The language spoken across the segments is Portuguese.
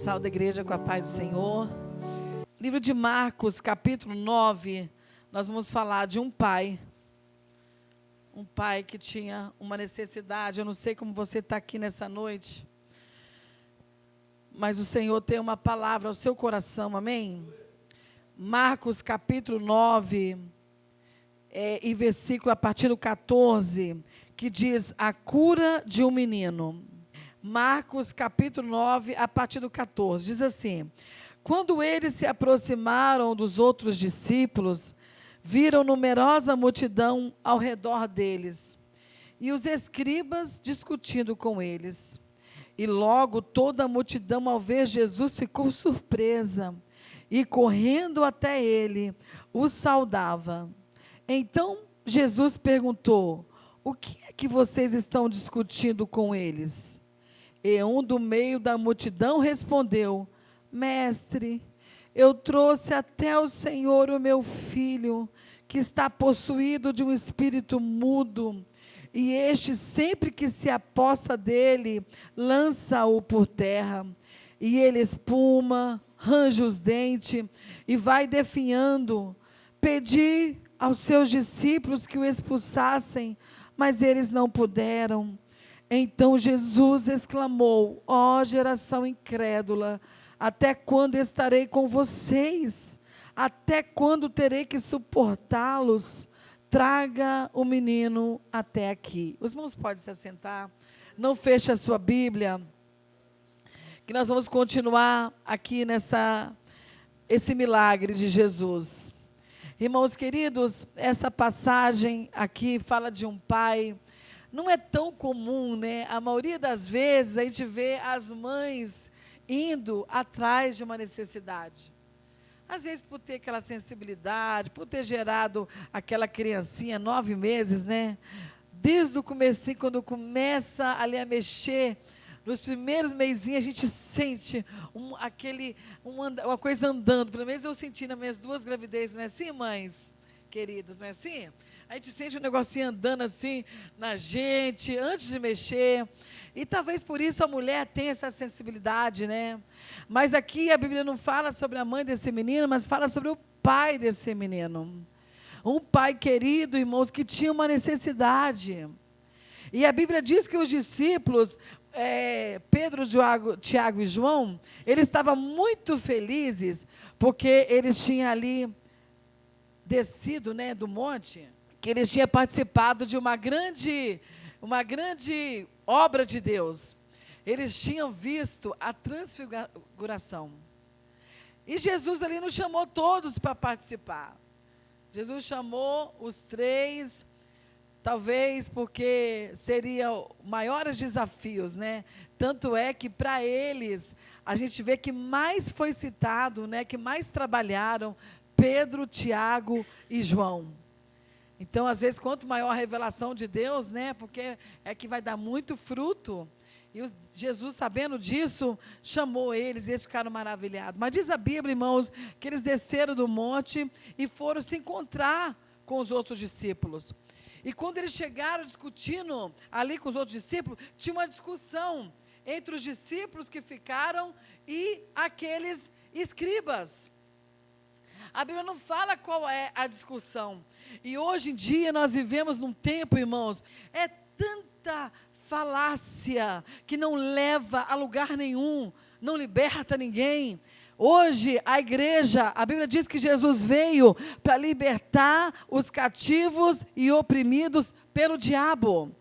Saúde a igreja com a paz do Senhor. Livro de Marcos, capítulo 9, nós vamos falar de um pai que tinha uma necessidade. Eu não sei como você está aqui nessa noite, mas o Senhor tem uma palavra ao seu coração, amém? Marcos, capítulo 9, e versículo a partir do 14, que diz: a cura de um menino. Marcos, capítulo 9, a partir do 14, diz assim: quando eles se aproximaram dos outros discípulos, viram numerosa multidão ao redor deles, e os escribas discutindo com eles. E logo toda a multidão, ao ver Jesus, ficou surpresa, e correndo até ele, o saudava. Então Jesus perguntou: o que é que vocês estão discutindo com eles? E um do meio da multidão respondeu: Mestre, eu trouxe até o Senhor o meu filho, que está possuído de um espírito mudo, e este, sempre que se apossa dele, lança-o por terra, e ele espuma, range os dentes, e vai definhando. Pedi aos seus discípulos que o expulsassem, mas eles não puderam. Então Jesus exclamou: ó geração incrédula, até quando estarei com vocês? Até quando terei que suportá-los? Traga o menino até aqui. Os irmãos podem se assentar. Não feche a sua Bíblia, que nós vamos continuar aqui esse milagre de Jesus. Irmãos queridos, essa passagem aqui fala de um pai. Não é tão comum, né? A maioria das vezes a gente vê as mães indo atrás de uma necessidade. Às vezes por ter aquela sensibilidade, por ter gerado aquela criancinha, 9 meses, né? Desde o comecinho, quando começa ali a mexer, nos primeiros mesinhos a gente sente uma coisa andando. Pelo menos eu senti nas minhas 2 gravidezes, não é assim, mães queridas, não é assim? A gente sente um negocinho andando assim na gente, antes de mexer. E talvez por isso a mulher tenha essa sensibilidade, né? Mas aqui a Bíblia não fala sobre a mãe desse menino, mas fala sobre o pai desse menino. Um pai querido, irmãos, que tinha uma necessidade. E a Bíblia diz que os discípulos, Pedro, Tiago e João, eles estavam muito felizes, porque eles tinham ali descido, né, do monte, que eles tinham participado de uma grande obra de Deus. Eles tinham visto a transfiguração. E Jesus ali não chamou todos para participar. Jesus chamou os 3, talvez porque seriam maiores desafios, né? Tanto é que para eles, a gente vê que mais foi citado, né, que mais trabalharam, Pedro, Tiago e João. Então, às vezes, quanto maior a revelação de Deus, né, porque é que vai dar muito fruto. E Jesus, sabendo disso, chamou eles e eles ficaram maravilhados. Mas diz a Bíblia, irmãos, que eles desceram do monte e foram se encontrar com os outros discípulos. E quando eles chegaram discutindo ali com os outros discípulos, tinha uma discussão entre os discípulos que ficaram e aqueles escribas. A Bíblia não fala qual é a discussão. E hoje em dia nós vivemos num tempo, irmãos, é tanta falácia que não leva a lugar nenhum, não liberta ninguém. Hoje a igreja, a Bíblia diz que Jesus veio para libertar os cativos e oprimidos pelo diabo.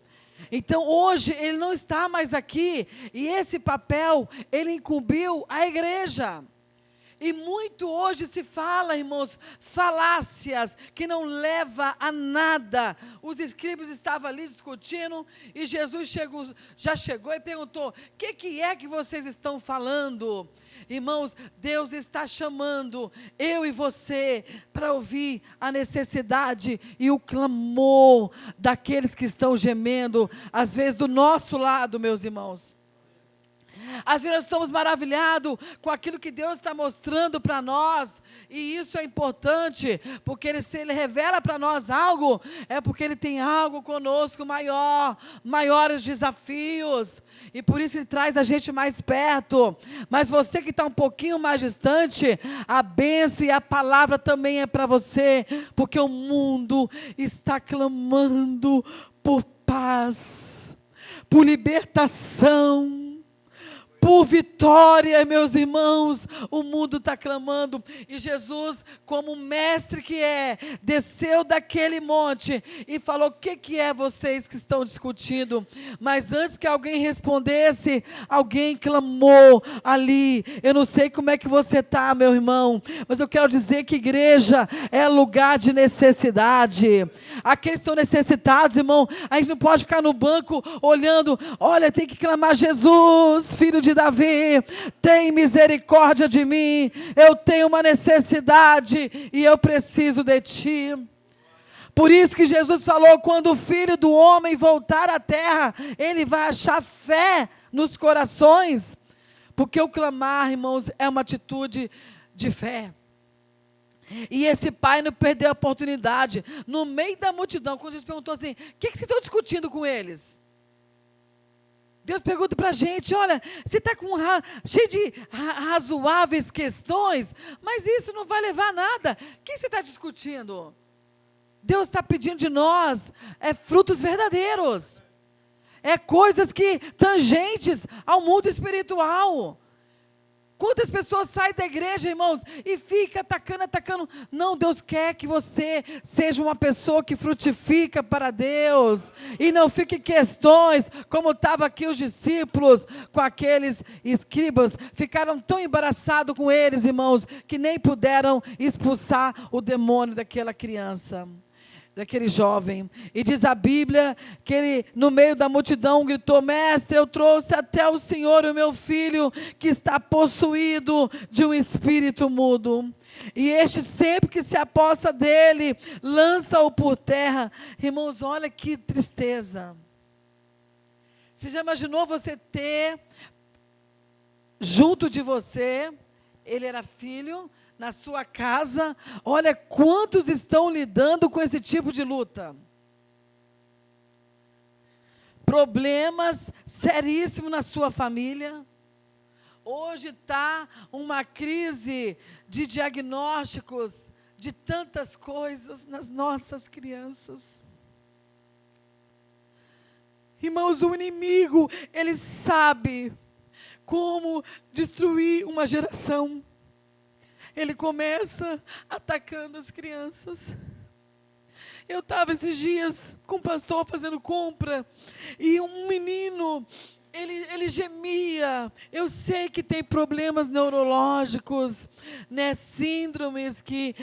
Então hoje ele não está mais aqui, e esse papel ele incumbiu a igreja. E muito hoje se fala, irmãos, falácias que não leva a nada. Os escribas estavam ali discutindo e Jesus já chegou e perguntou: o que é que vocês estão falando? Irmãos, Deus está chamando eu e você para ouvir a necessidade e o clamor daqueles que estão gemendo, às vezes do nosso lado, meus irmãos. Às vezes nós estamos maravilhados com aquilo que Deus está mostrando para nós, e isso é importante, porque se Ele revela para nós algo, é porque Ele tem algo conosco maior, maiores desafios, e por isso Ele traz a gente mais perto. Mas você que está um pouquinho mais distante, a bênção e a palavra também é para você, porque o mundo está clamando por paz, por libertação, por vitória, meus irmãos. O mundo está clamando, e Jesus, como mestre que é, desceu daquele monte e falou: o que é vocês que estão discutindo? Mas antes que alguém respondesse, alguém clamou ali. Eu não sei como é que você está, meu irmão, mas eu quero dizer que igreja é lugar de necessidade. Aqueles que estão necessitados, irmão, a gente não pode ficar no banco olhando. Olha, tem que clamar: Jesus, filho de Davi, tem misericórdia de mim, eu tenho uma necessidade e eu preciso de ti. Por isso que Jesus falou: quando o Filho do Homem voltar à terra, Ele vai achar fé nos corações, porque o clamar, irmãos, é uma atitude de fé. E esse pai não perdeu a oportunidade, no meio da multidão, quando Jesus perguntou assim: o que vocês estão discutindo com eles? Deus pergunta para a gente: olha, você está cheio de razoáveis questões, mas isso não vai levar a nada. O que você está discutindo? Deus está pedindo de nós frutos verdadeiros, coisas que tangentes ao mundo espiritual. Quantas pessoas saem da igreja, irmãos, e fica atacando. Não, Deus quer que você seja uma pessoa que frutifica para Deus, e não fique em questões, como estavam aqui os discípulos, com aqueles escribas, ficaram tão embaraçados com eles, irmãos, que nem puderam expulsar o demônio daquela criança, daquele jovem. E diz a Bíblia que ele, no meio da multidão, gritou: mestre, eu trouxe até o Senhor o meu filho, que está possuído de um espírito mudo, e este, sempre que se apossa dele, lança-o por terra. Irmãos, olha que tristeza. Você já imaginou você ter junto de você, ele era filho, na sua casa? Olha quantos estão lidando com esse tipo de luta. Problemas seríssimos na sua família. Hoje está uma crise de diagnósticos de tantas coisas nas nossas crianças. Irmãos, o inimigo, ele sabe como destruir uma geração. Ele começa atacando as crianças. Eu estava esses dias com o pastor fazendo compra, e um menino, ele gemia. Eu sei que tem problemas neurológicos, né, síndromes que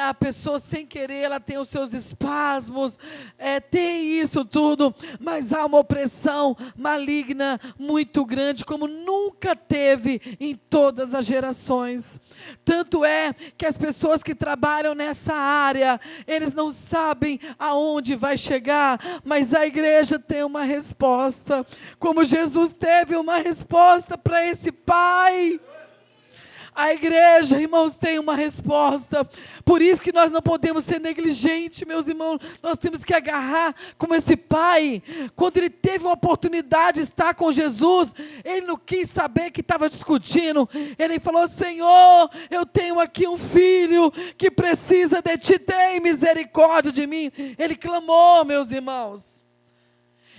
a pessoa sem querer, ela tem os seus espasmos, tem isso tudo, mas há uma opressão maligna muito grande, como nunca teve em todas as gerações. Tanto é que as pessoas que trabalham nessa área, eles não sabem aonde vai chegar, mas a igreja tem uma resposta, como Jesus teve uma resposta para esse pai. A igreja, irmãos, tem uma resposta. Por isso que nós não podemos ser negligentes, meus irmãos. Nós temos que agarrar como esse pai. Quando ele teve uma oportunidade de estar com Jesus, ele não quis saber que estava discutindo. Ele falou: Senhor, eu tenho aqui um filho que precisa de ti, tem misericórdia de mim. Ele clamou, meus irmãos.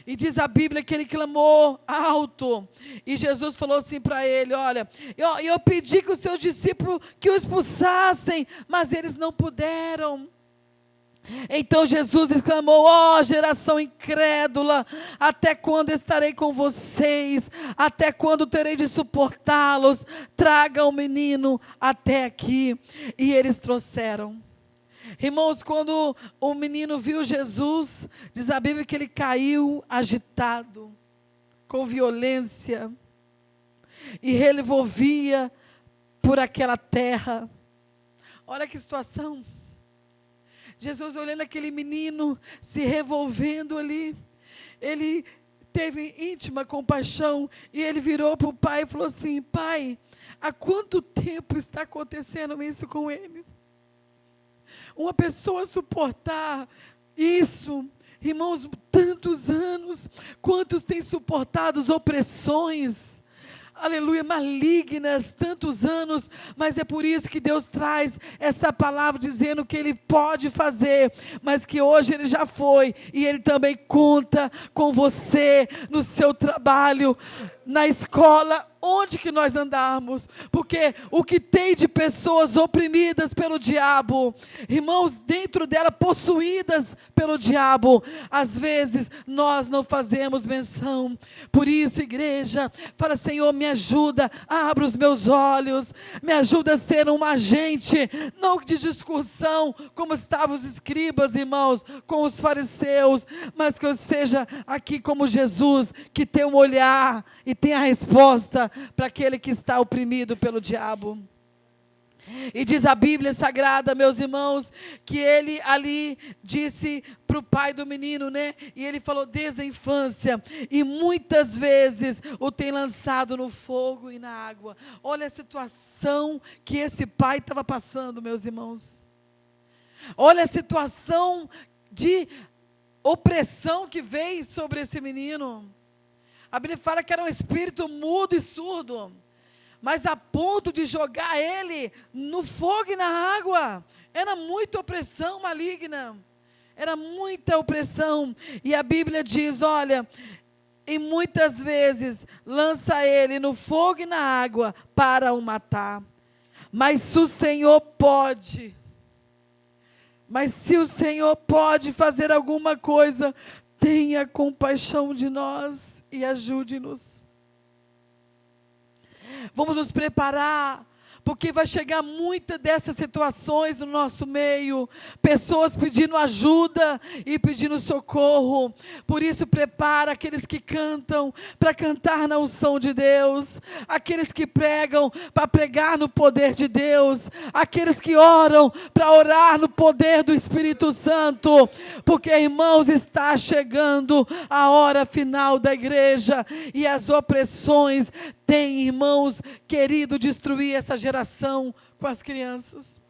E diz a Bíblia que ele clamou alto. E Jesus falou assim para ele: olha, eu pedi que os seus discípulos que o expulsassem, mas eles não puderam. Então Jesus exclamou: ó geração incrédula, até quando estarei com vocês? Até quando terei de suportá-los? Traga o menino até aqui. E eles trouxeram. Irmãos, quando o menino viu Jesus, diz a Bíblia que ele caiu agitado, com violência, e revolvia por aquela terra. Olha que situação. Jesus olhando aquele menino, se revolvendo ali, ele teve íntima compaixão e ele virou para o pai e falou assim: pai, há quanto tempo está acontecendo isso com ele? Uma pessoa suportar isso, irmãos, tantos anos, quantos têm suportado as opressões, aleluia, malignas, tantos anos, mas é por isso que Deus traz essa palavra dizendo que Ele pode fazer, mas que hoje Ele já foi, e Ele também conta com você, no seu trabalho, na escola, onde que nós andarmos, porque o que tem de pessoas oprimidas pelo diabo, irmãos, dentro dela, possuídas pelo diabo, às vezes nós não fazemos menção. Por isso, igreja, fala: Senhor, me ajuda, abra os meus olhos, me ajuda a ser um agente, não de discussão, como estavam os escribas, irmãos, com os fariseus, mas que eu seja aqui como Jesus, que tem um olhar e tem a resposta para aquele que está oprimido pelo diabo. E diz a Bíblia Sagrada, meus irmãos, que ele ali disse para o pai do menino, né? E ele falou desde a infância, e muitas vezes o tem lançado no fogo e na água. Olha a situação que esse pai estava passando, meus irmãos. Olha a situação de opressão que veio sobre esse menino. A Bíblia fala que era um espírito mudo e surdo, mas a ponto de jogar ele no fogo e na água. Era muita opressão maligna, era muita opressão. E a Bíblia diz, olha, e muitas vezes lança ele no fogo e na água para o matar. Mas se o Senhor pode fazer alguma coisa, tenha compaixão de nós e ajude-nos. Vamos nos preparar, porque vai chegar muitas dessas situações no nosso meio, pessoas pedindo ajuda e pedindo socorro. Por isso, prepara aqueles que cantam para cantar na unção de Deus, aqueles que pregam para pregar no poder de Deus, aqueles que oram para orar no poder do Espírito Santo, porque, irmãos, está chegando a hora final da igreja, e as opressões têm, irmãos, querido destruir essa geração com as crianças.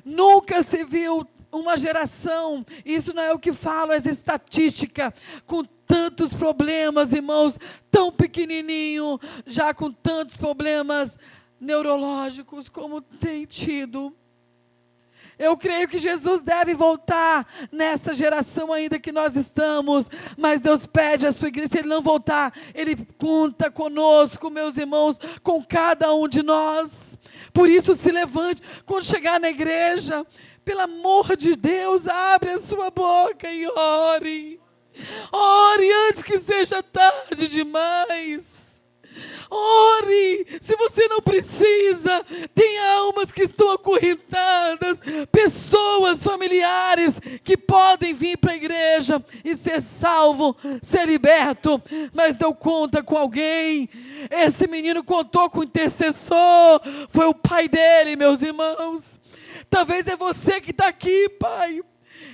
Nunca se viu uma geração, isso não é o que falo, é estatística, com tantos problemas, irmãos, tão pequenininho, já com tantos problemas neurológicos como tem tido. Eu creio que Jesus deve voltar nessa geração ainda que nós estamos, mas Deus pede à sua igreja, se Ele não voltar, Ele conta conosco, meus irmãos, com cada um de nós. Por isso, se levante, quando chegar na igreja, pelo amor de Deus, abre a sua boca e ore. Ore antes que seja tarde demais. Ore, se você não precisa, tem almas que estão acorrentadas, pessoas, familiares, que podem vir para a igreja e ser salvo, ser liberto, mas deu conta com alguém. Esse menino contou com o intercessor, foi o pai dele, meus irmãos. Talvez é você que está aqui, pai.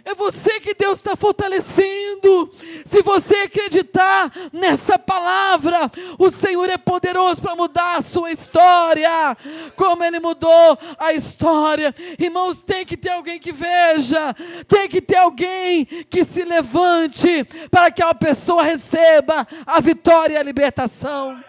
É você que Deus está fortalecendo. Se você acreditar nessa palavra, o Senhor é poderoso para mudar a sua história, como Ele mudou a história. Irmãos, tem que ter alguém que veja, tem que ter alguém que se levante, para que a pessoa receba a vitória e a libertação.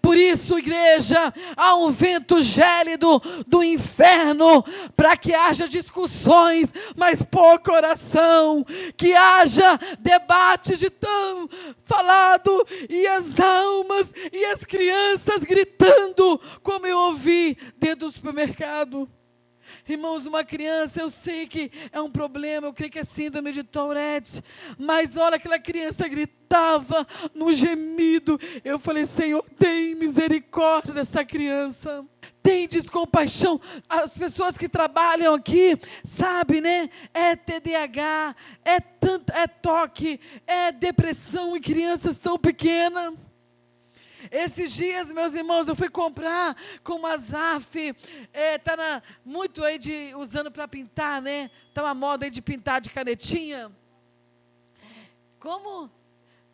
Por isso, igreja, há um vento gélido do inferno, para que haja discussões, mas pouca oração, que haja debates de tão falado, e as almas e as crianças gritando, como eu ouvi dentro do supermercado. Irmãos, uma criança, eu sei que é um problema, eu creio que é síndrome de Tourette, mas olha, aquela criança gritava no gemido. Eu falei, Senhor, tem misericórdia dessa criança, tem compaixão. As pessoas que trabalham aqui, sabe, né? É TDAH, é toque, é depressão em crianças tão pequenas. Esses dias, meus irmãos, eu fui comprar com uma Zaf, está muito aí usando para pintar, né? Está uma moda aí de pintar de canetinha. Como?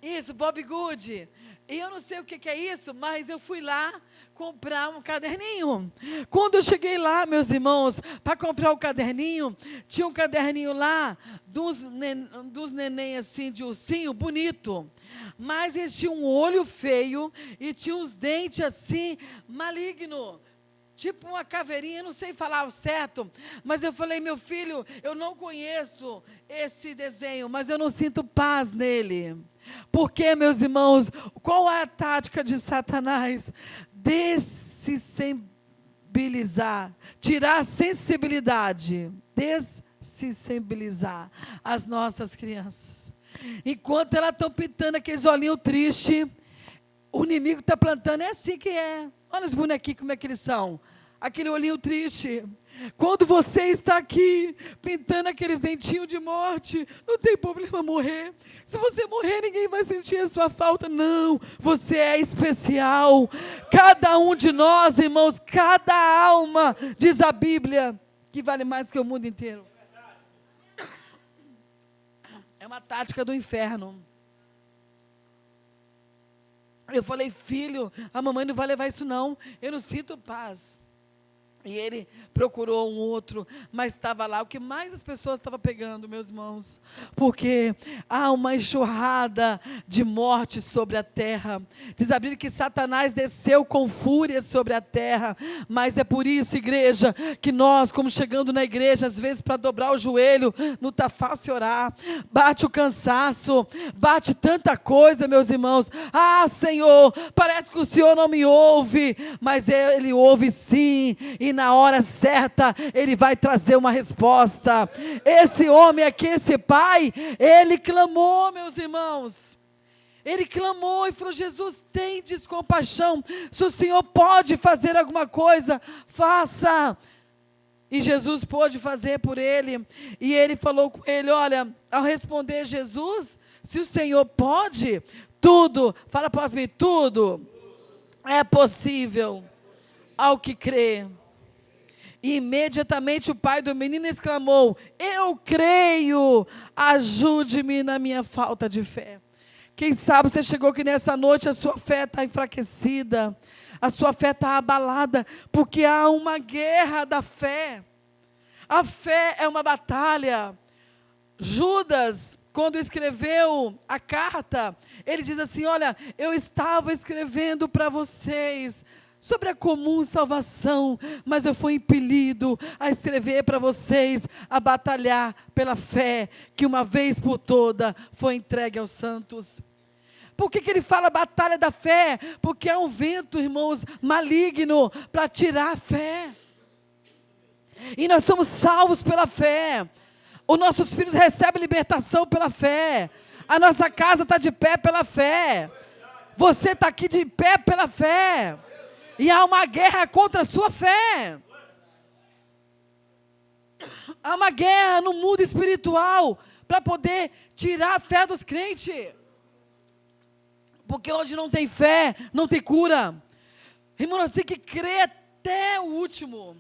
Isso, Bob Good. E eu não sei o que é isso, mas eu fui lá comprar um caderninho. Quando eu cheguei lá, meus irmãos, para comprar o caderninho, tinha um caderninho lá dos neném assim, de ursinho, bonito. Mas eles tinham um olho feio e tinha uns dentes assim, maligno. Tipo uma caveirinha, eu não sei falar o certo, mas eu falei, meu filho, eu não conheço esse desenho, mas eu não sinto paz nele. Porque, meus irmãos, qual é a tática de Satanás? Dessensibilizar, tirar a sensibilidade, dessensibilizar as nossas crianças. Enquanto elas estão pintando aqueles olhinhos tristes, o inimigo está plantando, é assim que é. Olha os bonequinhos como é que eles são. Aquele olhinho triste. Quando você está aqui, pintando aqueles dentinhos de morte, não tem problema morrer. Se você morrer, ninguém vai sentir a sua falta. Não, você é especial. Cada um de nós, irmãos, cada alma, diz a Bíblia, que vale mais que o mundo inteiro. É uma tática do inferno. Eu falei, filho, a mamãe não vai levar isso não, eu não sinto paz. E ele procurou um outro, mas estava lá. O que mais as pessoas estavam pegando, meus irmãos? Porque há uma enxurrada de morte sobre a terra. Diz a Bíblia que Satanás desceu com fúria sobre a terra. Mas é por isso, igreja, que nós, como chegando na igreja, às vezes para dobrar o joelho, não está fácil orar. Bate o cansaço, bate tanta coisa, meus irmãos. Ah, Senhor, parece que o Senhor não me ouve. Mas Ele ouve sim, e na hora certa, Ele vai trazer uma resposta. Esse homem aqui, esse pai, ele clamou, meus irmãos. Ele clamou e falou, Jesus, tem compaixão. Se o Senhor pode fazer alguma coisa, faça. E Jesus pôde fazer por ele. E ele falou com ele, olha, ao responder Jesus, se o Senhor pode, tudo, fala após mim, tudo é possível ao que crê. E imediatamente o pai do menino exclamou, eu creio, ajude-me na minha falta de fé. Quem sabe você chegou aqui nessa noite, a sua fé está enfraquecida, a sua fé está abalada, porque há uma guerra da fé. A fé é uma batalha. Judas, quando escreveu a carta, ele diz assim, olha, eu estava escrevendo para vocês sobre a comum salvação, mas eu fui impelido a escrever para vocês, a batalhar pela fé, que uma vez por toda foi entregue aos santos. Por que ele fala batalha da fé? Porque há um vento, irmãos, maligno, para tirar a fé. E nós somos salvos pela fé. Os nossos filhos recebem libertação pela fé. A nossa casa está de pé pela fé. Você está aqui de pé pela fé. E há uma guerra contra a sua fé. Há uma guerra no mundo espiritual para poder tirar a fé dos crentes. Porque onde não tem fé, não tem cura. Irmão, nós temos que crer até o último.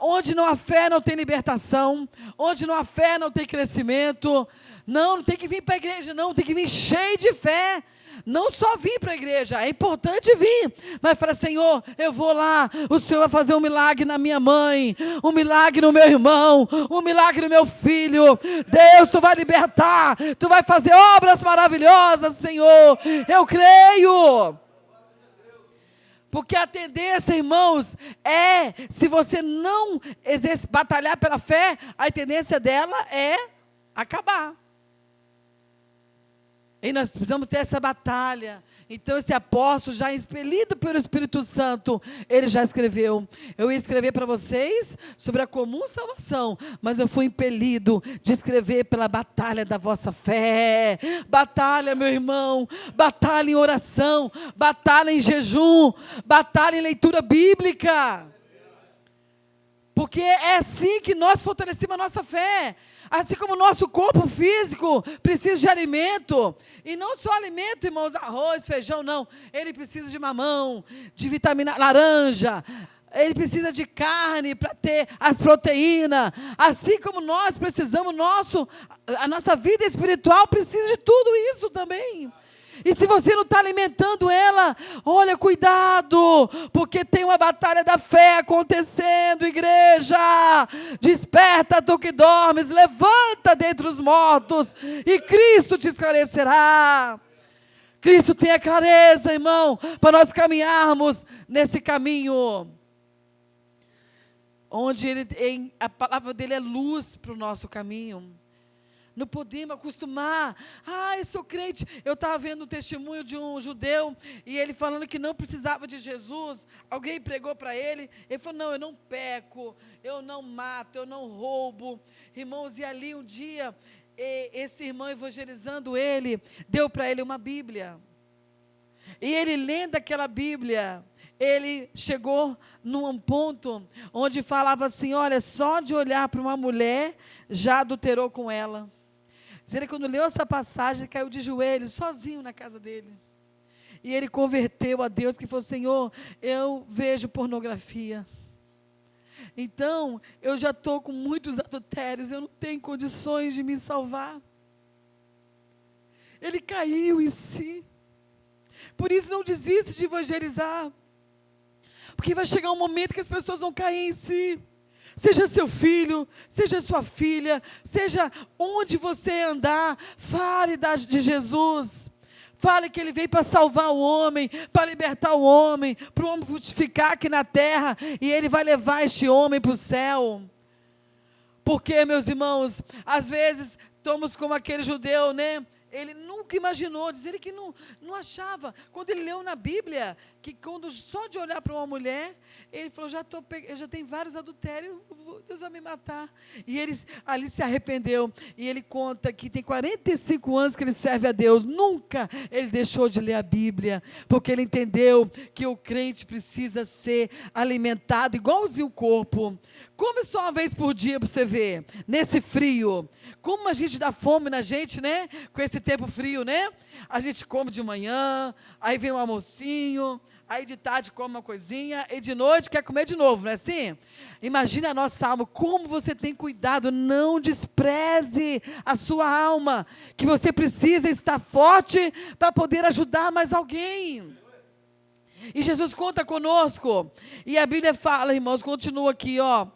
Onde não há fé, não tem libertação. Onde não há fé, não tem crescimento. Não tem que vir para a igreja, não. Tem que vir cheio de fé. Não só vir para a igreja, é importante vir, mas fala, Senhor, eu vou lá, o Senhor vai fazer um milagre na minha mãe, um milagre no meu irmão, um milagre no meu filho. Deus, Tu vai libertar, Tu vai fazer obras maravilhosas, Senhor, eu creio. Porque a tendência, irmãos, se você não batalhar pela fé, a tendência dela é acabar. E nós precisamos ter essa batalha. Então esse apóstolo, já expelido pelo Espírito Santo, ele já escreveu. Eu ia escrever para vocês sobre a comum salvação, mas eu fui impelido de escrever pela batalha da vossa fé. Batalha, meu irmão, batalha em oração, batalha em jejum, batalha em leitura bíblica. Porque é assim que nós fortalecemos a nossa fé. Assim como o nosso corpo físico precisa de alimento. E não só alimento, irmãos, arroz, feijão, não. Ele precisa de mamão, de vitamina laranja, ele precisa de carne para ter as proteínas, assim como nós precisamos, a nossa vida espiritual precisa de tudo isso também. E se você não está alimentando ela, olha, cuidado, porque tem uma batalha da fé acontecendo, igreja. Desperta, tu que dormes, levanta dentre os mortos, e Cristo te esclarecerá. Cristo tem a clareza, irmão, para nós caminharmos nesse caminho, onde a palavra dele é luz para o nosso caminho. Não podemos acostumar. Eu sou crente. Eu estava vendo um testemunho de um judeu, e ele falando que não precisava de Jesus. Alguém pregou para ele. Ele falou, não, eu não peco, eu não mato, eu não roubo. Irmãos, e ali um dia, esse irmão evangelizando ele, deu para ele uma Bíblia. E ele lendo aquela Bíblia, ele chegou num ponto onde falava assim, olha, só de olhar para uma mulher, já adulterou com ela. Ele, quando leu essa passagem, caiu de joelhos, sozinho na casa dele. E ele converteu a Deus, que falou, Senhor, eu vejo pornografia. Então, eu já estou com muitos adultérios, eu não tenho condições de me salvar. Ele caiu em si. Por isso, não desista de evangelizar. Porque vai chegar um momento que as pessoas vão cair em si. Seja seu filho, seja sua filha, seja onde você andar, fale de Jesus. Fale que ele veio para salvar o homem, para libertar o homem, para o homem frutificar aqui na terra, e ele vai levar este homem para o céu. Porque, meus irmãos, às vezes, estamos como aquele judeu, né? Ele nunca imaginou, diz ele que não achava. Quando ele leu na Bíblia, que quando só de olhar para uma mulher, ele falou, eu já tenho vários adultérios, Deus vai me matar. E ele ali se arrependeu. E ele conta que tem 45 anos que ele serve a Deus. Nunca ele deixou de ler a Bíblia, porque ele entendeu que o crente precisa ser alimentado, igualzinho o corpo. Come só uma vez por dia para você ver, nesse frio. Como a gente dá fome na gente, né? Com esse tempo frio, né? A gente come de manhã, aí vem um almocinho, aí de tarde come uma coisinha, e de noite quer comer de novo, não é assim? Imagina a nossa alma, como você tem cuidado, não despreze a sua alma, que você precisa estar forte para poder ajudar mais alguém. E Jesus conta conosco, e a Bíblia fala, irmãos, continua aqui, ó.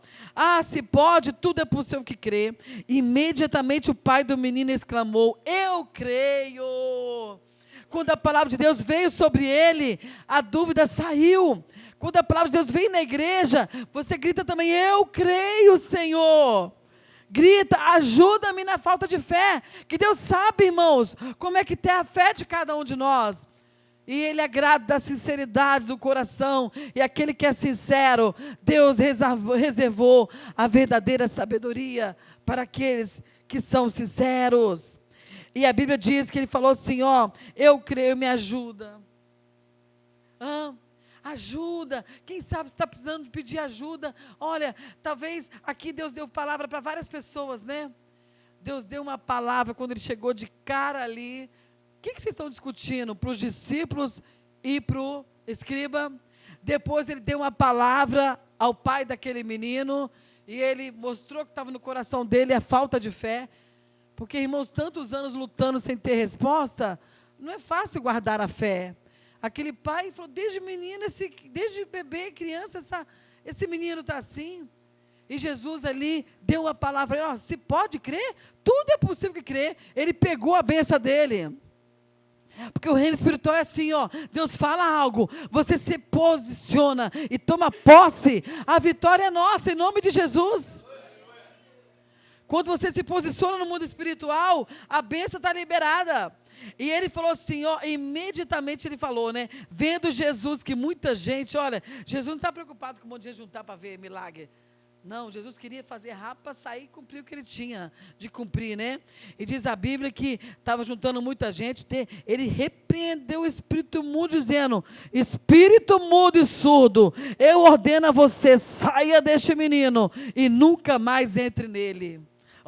Se pode, tudo é possível que crê. Imediatamente o pai do menino exclamou, eu creio. Quando a palavra de Deus veio sobre ele, a dúvida saiu. Quando a palavra de Deus veio na igreja, você grita também, eu creio, Senhor. Grita, ajuda-me na falta de fé. Que Deus sabe, irmãos, como é que tem a fé de cada um de nós. E Ele é grato da sinceridade do coração. E aquele que é sincero, Deus reservou a verdadeira sabedoria para aqueles que são sinceros. E a Bíblia diz que Ele falou assim, eu creio, me ajuda. Ajuda. Quem sabe você está precisando de pedir ajuda. Olha, talvez aqui Deus deu palavra para várias pessoas, né? Deus deu uma palavra quando Ele chegou de cara ali. O que vocês estão discutindo? Para os discípulos e para o escriba. Depois ele deu uma palavra ao pai daquele menino. E ele mostrou que estava no coração dele a falta de fé. Porque, irmãos, tantos anos lutando sem ter resposta, não é fácil guardar a fé. Aquele pai falou, desde menino, desde bebê, criança, esse menino está assim. E Jesus ali deu uma palavra, se pode crer, tudo é possível que crer. Ele pegou a benção dele. Porque o reino espiritual é assim, Deus fala algo, você se posiciona e toma posse, a vitória é nossa, em nome de Jesus. Quando você se posiciona no mundo espiritual, a bênção está liberada. E ele falou assim, imediatamente ele falou, né, vendo Jesus, que muita gente, olha, Jesus não está preocupado com um monte de gente juntar para ver milagre. Não, Jesus queria fazer rápido para sair e cumprir o que ele tinha de cumprir, né? E diz a Bíblia que estava juntando muita gente, ele repreendeu o espírito mudo, dizendo, espírito mudo e surdo, eu ordeno a você, saia deste menino e nunca mais entre nele.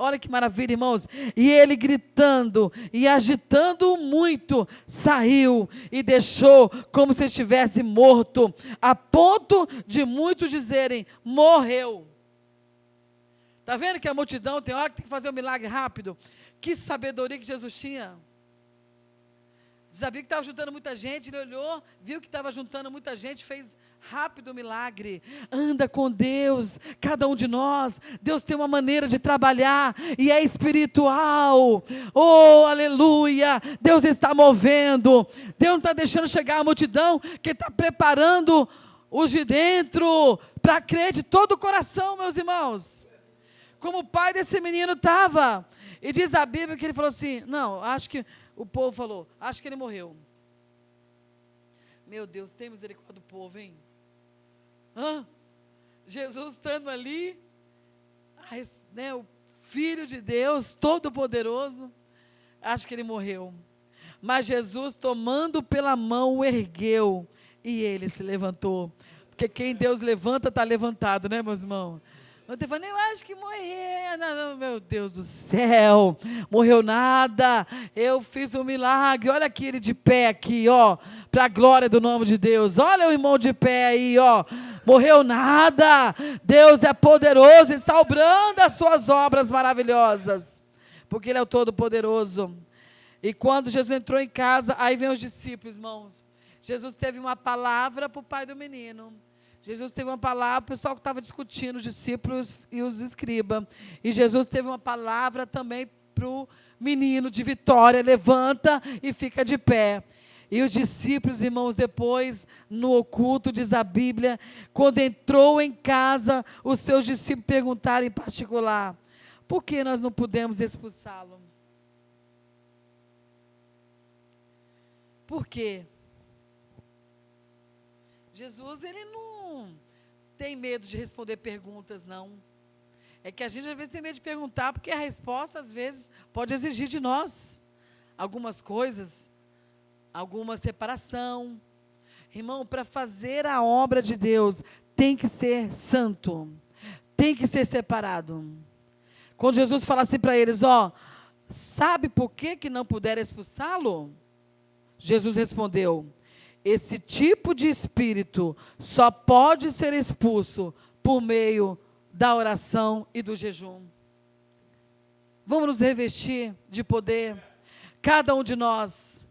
Olha que maravilha, irmãos. E ele gritando e agitando muito, saiu e deixou como se estivesse morto, a ponto de muitos dizerem, morreu. Está vendo que a multidão tem hora que tem que fazer um milagre rápido? Que sabedoria que Jesus tinha. Sabia que estava juntando muita gente, ele olhou, viu que estava juntando muita gente, fez rápido o milagre. Anda com Deus, cada um de nós. Deus tem uma maneira de trabalhar e é espiritual. Oh, aleluia! Deus está movendo. Deus não está deixando chegar a multidão, que está preparando os de dentro para crer de todo o coração, meus irmãos. Como o pai desse menino estava. E diz a Bíblia que ele falou assim, não, acho que o povo falou, acho que ele morreu. Meu Deus, tem misericórdia do povo, hein? Jesus estando ali, né, o Filho de Deus, Todo-Poderoso, acho que ele morreu. Mas Jesus, tomando pela mão, o ergueu e ele se levantou. Porque quem Deus levanta, está levantado, né, meus irmãos? Eu falei, eu acho que morreu. Não, meu Deus do céu, morreu nada. Eu fiz um milagre. Olha aqui ele de pé aqui, ó, para a glória do nome de Deus. Olha o irmão de pé aí, ó. Morreu nada. Deus é poderoso, está obrando as suas obras maravilhosas, porque ele é o Todo-Poderoso. E quando Jesus entrou em casa, aí vem os discípulos, irmãos. Jesus teve uma palavra para o pai do menino. Jesus teve uma palavra, o pessoal que estava discutindo, os discípulos e os escribas. E Jesus teve uma palavra também para o menino de vitória, levanta e fica de pé. E os discípulos, irmãos, depois, no oculto, diz a Bíblia, quando entrou em casa, os seus discípulos perguntaram em particular, por que nós não pudemos expulsá-lo? Por quê? Jesus, ele não tem medo de responder perguntas, não. É que a gente às vezes tem medo de perguntar, porque a resposta às vezes pode exigir de nós algumas coisas, alguma separação. Irmão, para fazer a obra de Deus, tem que ser santo, tem que ser separado. Quando Jesus fala assim para eles, ó, sabe por que não puderam expulsá-lo? Jesus respondeu, esse tipo de espírito só pode ser expulso por meio da oração e do jejum. Vamos nos revestir de poder, cada um de nós.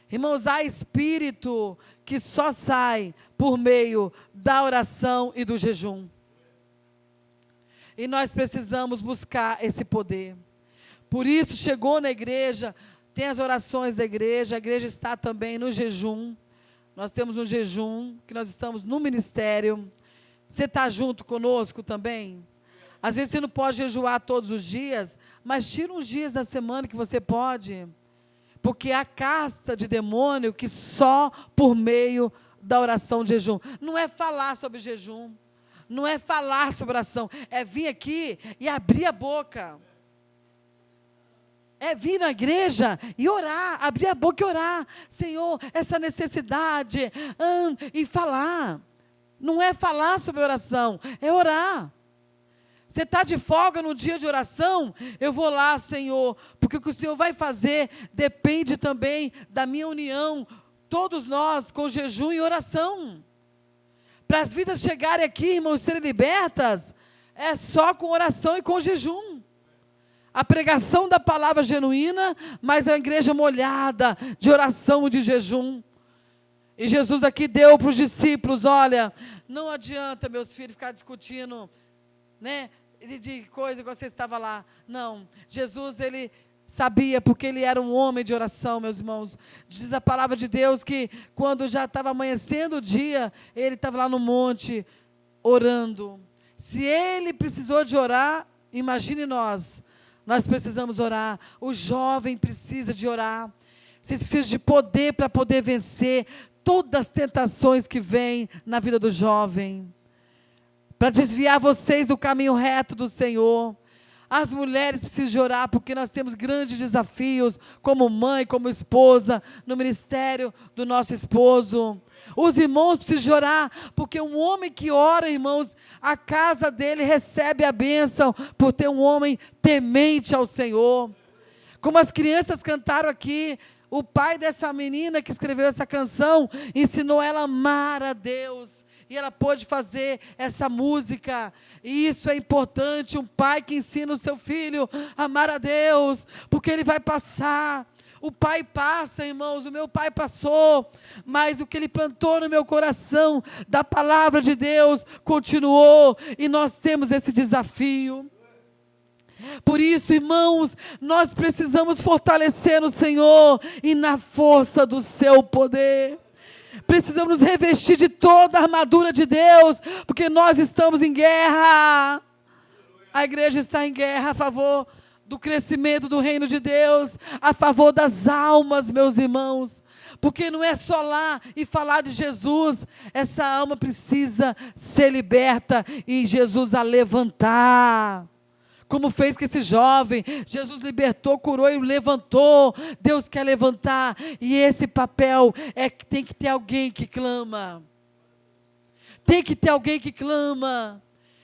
Irmãos, há espírito que só sai por meio da oração e do jejum. E nós precisamos buscar esse poder. Por isso chegou na igreja, tem as orações da igreja, a igreja está também no jejum. Nós temos um jejum, que nós estamos no ministério. Você está junto conosco também? Às vezes você não pode jejuar todos os dias, mas tira uns dias da semana que você pode. Porque há casta de demônio que só por meio da oração de jejum. Não é falar sobre jejum, não é falar sobre oração, é vir aqui e abrir a boca. É vir na igreja e orar, abrir a boca e orar. Senhor, essa necessidade, e falar. Não é falar sobre oração, é orar. Você está de folga no dia de oração? Eu vou lá, Senhor, porque o que o Senhor vai fazer depende também da minha união, todos nós, com jejum e oração. Para as vidas chegarem aqui, irmãos, serem libertas, é só com oração e com jejum. A pregação da palavra genuína, mas a igreja molhada de oração e de jejum. E Jesus aqui deu para os discípulos, olha, não adianta, meus filhos, ficar discutindo, né, de coisa que você estava lá. Não, Jesus, ele sabia, porque ele era um homem de oração, meus irmãos. Diz a palavra de Deus que quando já estava amanhecendo o dia, ele estava lá no monte, orando. Se ele precisou de orar, imagine nós precisamos orar. O jovem precisa de orar. Vocês precisam de poder para poder vencer todas as tentações que vêm na vida do jovem. Para desviar vocês do caminho reto do Senhor. As mulheres precisam de orar, porque nós temos grandes desafios, como mãe, como esposa, no ministério do nosso esposo. Os irmãos precisam orar, porque um homem que ora, irmãos, a casa dele recebe a bênção, por ter um homem temente ao Senhor. Como as crianças cantaram aqui, o pai dessa menina que escreveu essa canção, ensinou ela a amar a Deus. E ela pôde fazer essa música. E isso é importante, um pai que ensina o seu filho a amar a Deus, porque ele vai passar. O pai passa, irmãos, o meu pai passou, mas o que ele plantou no meu coração, da palavra de Deus, continuou, e nós temos esse desafio. Por isso, irmãos, nós precisamos fortalecer no Senhor e na força do seu poder. Precisamos nos revestir de toda a armadura de Deus, porque nós estamos em guerra. A igreja está em guerra a favor do crescimento do reino de Deus, a favor das almas, meus irmãos. Porque não é só lá e falar de Jesus, essa alma precisa ser liberta e Jesus a levantar. Como fez com esse jovem, Jesus libertou, curou e levantou. Deus quer levantar, e esse papel é que tem que ter alguém que clama. Tem que ter alguém que clama.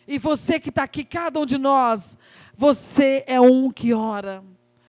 E você que está aqui, cada um de nós, você é um que ora.